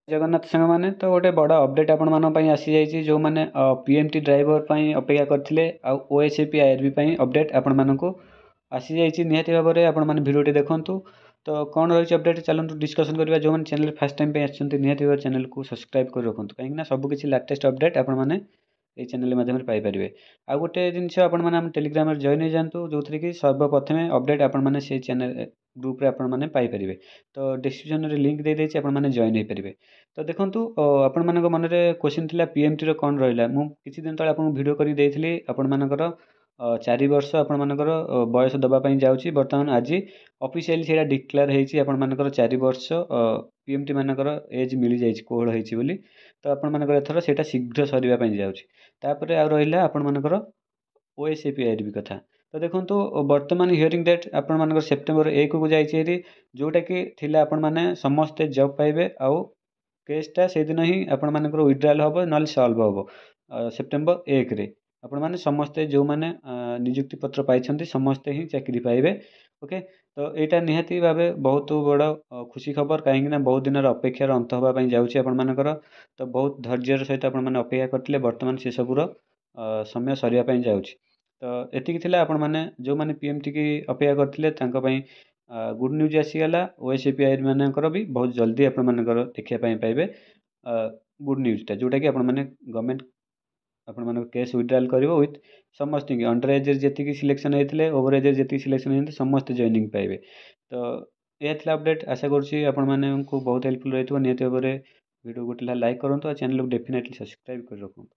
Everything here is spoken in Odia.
ଜଗନ୍ନାଥ ସାଙ୍ଗମାନେ ତ ଗୋଟେ ବଡ଼ ଅପଡ଼େଟ୍ ଆପଣମାନଙ୍କ ପାଇଁ ଆସିଯାଇଛି ଯେଉଁମାନେ PMT ଡ୍ରାଇଭର ପାଇଁ ଅପେକ୍ଷା କରିଥିଲେ ଆଉ OSAP IRB ପାଇଁ ଅପଡ଼େଟ୍ ଆପଣମାନଙ୍କୁ ଆସିଯାଇଛି ନିହାତି ଭାବରେ ଆପଣମାନେ ଭିଡ଼ିଓଟି ଦେଖନ୍ତୁ। ତ କ'ଣ ରହିଛି ଅପଡ଼େଟ୍ ଚାଲନ୍ତୁ ଡିସ୍କସନ୍ କରିବା। ଯେଉଁମାନେ ଚ୍ୟାନେଲ୍ ଫାର୍ଷ୍ଟ ଟାଇମ୍ ପାଇଁ ଆସିଛନ୍ତି ନିହାତି ଭାବରେ ଚ୍ୟାନେଲକୁ ସବସ୍କ୍ରାଇବ୍ କରି ରଖନ୍ତୁ କାହିଁକିନା ସବୁକିଛି ଲାଟେଷ୍ଟ ଅପଡ଼େଟ୍ ଆପଣମାନେ ଏଇ ଚ୍ୟାନେଲ୍ ମାଧ୍ୟମରେ ପାଇପାରିବେ। ଆଉ ଗୋଟେ ଜିନିଷ ଆପଣମାନେ ଆମ ଟେଲିଗ୍ରାମରେ ଜଏନ୍ ହେଇଯାଆନ୍ତୁ ଯେଉଁଥିରେ କି ସର୍ବପ୍ରଥମେ ଅପଡ଼େଟ୍ ଆପଣମାନେ ସେଇ ଚ୍ୟାନେଲ୍ ଗ୍ରୁପରେ ଆପଣମାନେ ପାଇପାରିବେ। ତ ଡିସ୍କ୍ରିପ୍ସନରେ ଲିଙ୍କ୍ ଦେଇଦେଇଛି ଆପଣମାନେ ଜଏନ୍ ହେଇପାରିବେ। ତ ଦେଖନ୍ତୁ ଆପଣମାନଙ୍କ ମନରେ କ୍ୱେଶ୍ଚିନ୍ ଥିଲା PMTର କ'ଣ ରହିଲା। ମୁଁ କିଛି ଦିନ ତଳେ ଆପଣଙ୍କୁ ଭିଡ଼ିଓ କରିକି ଦେଇଥିଲି ଆପଣମାନଙ୍କର 4 ବର୍ଷ ଆପଣମାନଙ୍କର ବୟସ ଦେବା ପାଇଁ ଯାଉଛି। ବର୍ତ୍ତମାନ ଆଜି ଅଫିସିଆଲି ସେଇଟା ଡିକ୍ଲେୟାର ହେଇଛି ଆପଣମାନଙ୍କର 4 ବର୍ଷ PMT ମାନଙ୍କର ଏଜ୍ ମିଳିଯାଇଛି କୋହଳ ହେଇଛି ବୋଲି। ତ ଆପଣମାନଙ୍କର ଏଥର ସେଇଟା ଶୀଘ୍ର ସରିବା ପାଇଁ ଯାଉଛି। ତାପରେ ଆଉ ରହିଲା ଆପଣମାନଙ୍କର OSAP IRB କଥା। ତ ଦେଖନ୍ତୁ ବର୍ତ୍ତମାନ ହିୟରିଂ ଡେଟ୍ ଆପଣମାନଙ୍କର ସେପ୍ଟେମ୍ବର 1କୁ ଯାଇଛି ହେରି ଯେଉଁଟାକି ଥିଲା ଆପଣମାନେ ସମସ୍ତେ ଜବ୍ ପାଇବେ ଆଉ କେସ୍ଟା ସେଇଦିନ ହିଁ ଆପଣମାନଙ୍କର ୱିଡ୍ରାଲ୍ ହେବ ନହେଲେ ସଲ୍ଭ ହେବ ସେପ୍ଟେମ୍ବର 1ରେ। ଆପଣମାନେ ସମସ୍ତେ ଯେଉଁମାନେ ନିଯୁକ୍ତି ପତ୍ର ପାଇଛନ୍ତି ସମସ୍ତେ ହିଁ ଚାକିରି ପାଇବେ। ଓକେ, ତ ଏଇଟା ନିହାତି ଭାବେ ବହୁତ ବଡ଼ ଖୁସି ଖବର କାହିଁକିନା ବହୁତ ଦିନର ଅପେକ୍ଷାର ଅନ୍ତ ହେବା ପାଇଁ ଯାଉଛି ଆପଣମାନଙ୍କର। ତ ବହୁତ ଧୈର୍ଯ୍ୟର ସହିତ ଆପଣମାନେ ଅପେକ୍ଷା କରିଥିଲେ ବର୍ତ୍ତମାନ ସେସବୁର ସମୟ ସରିବା ପାଇଁ ଯାଉଛି। ତ ଏତିକି ଥିଲା ଆପଣମାନେ ଯେଉଁମାନେ PMT କି ଅପେକ୍ଷା କରିଥିଲେ ତାଙ୍କ ପାଇଁ ଗୁଡ଼୍ ନ୍ୟୁଜ୍ ଆସିଗଲା। OSAP IRB ମାନଙ୍କର ବି ବହୁତ ଜଲ୍ଦି ଆପଣମାନଙ୍କର ଦେଖିବା ପାଇଁ ପାଇବେ ଗୁଡ଼୍ ନ୍ୟୁଜ୍ଟା ଯେଉଁଟାକି ଆପଣମାନେ ଗଭର୍ଣ୍ଣମେଣ୍ଟ ଆପଣମାନଙ୍କ କେସ୍ ୱିଡ୍ରାଲ୍ କରିବ ୱିଥ୍ ସମସ୍ତଙ୍କୁ ଅଣ୍ଡର ଏଜ୍ରେ ଯେତିକି ସିଲେକ୍ସନ୍ ହେଇଥିଲେ ଓଭର ଏଜ୍ରେ ଯେତିକି ସିଲେକ୍ସନ୍ ହେଇଥିଲେ ସମସ୍ତେ ଜଏନିଂ ପାଇବେ। ତ ଏହା ଥିଲା ଅପଡ଼େଟ୍। ଆଶା କରୁଛି ଆପଣମାନଙ୍କୁ ବହୁତ ହେଲ୍ପଫୁଲ୍ ରହିଥିବ। ନିହାତି ଭାବରେ ଭିଡ଼ିଓ ଗୋଟେ ଲାଇକ୍ କରନ୍ତୁ ଆଉ ଚ୍ୟାନେଲକୁ ଡେଫିନେଟଲି ସବସ୍କ୍ରାଇବ୍ କରି ରଖନ୍ତୁ।